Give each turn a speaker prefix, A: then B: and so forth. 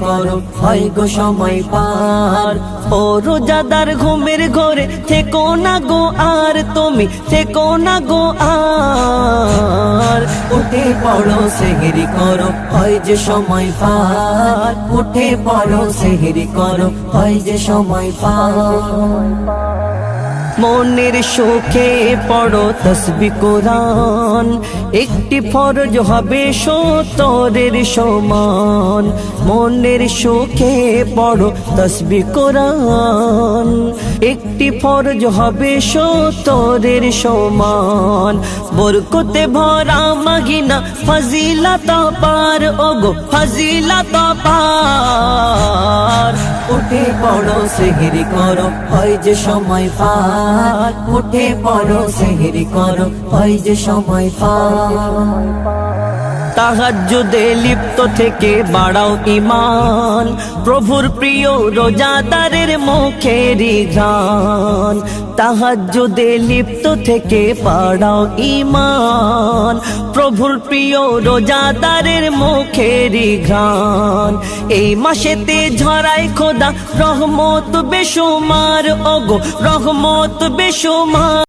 A: করো হয় গো সময় পার। ও রোজাদার ঘুমের ঘরে থেকো না গো আর, তুমি থেকো না গো আর। উঠে পড়ো সেহরি করো হয় যে সময় পার, উঠে পড়ো সেহরি করো হয় যে সময় পার। মনের সুখে পড়ো তসবিহ কোরআন, একটি ফরজ হবে ৭০-এর সমান। মনের সুখে পড়ো তসবিহ কোরআন, একটি ফরজ হবে ৭০-এর সমান। বরকতে ভরা মাগিনা ফজিলত পার, ওগো ফজিলত পার। উঠে পড়ো সেহরি করো হয় যে সময় পার, উঠে পড়ো সেহরি করো হয় যে সময় পার। তাহাজ্জুদে লিপ্ত থেকে বাড়াও ঈমান, প্রভুর প্রিয় রোজাদারের মুখেরই ঘ্রাণ। তাহাজ্জুদে লিপ্ত থেকে বাড়াও ঈমান, প্রভুর প্রিয় রোজাদারের মুখেরই ঘ্রাণ। এই মাসেতে ঝরায় খোদা রহমত বেশুমার, ওগো রহমত বেশুমার।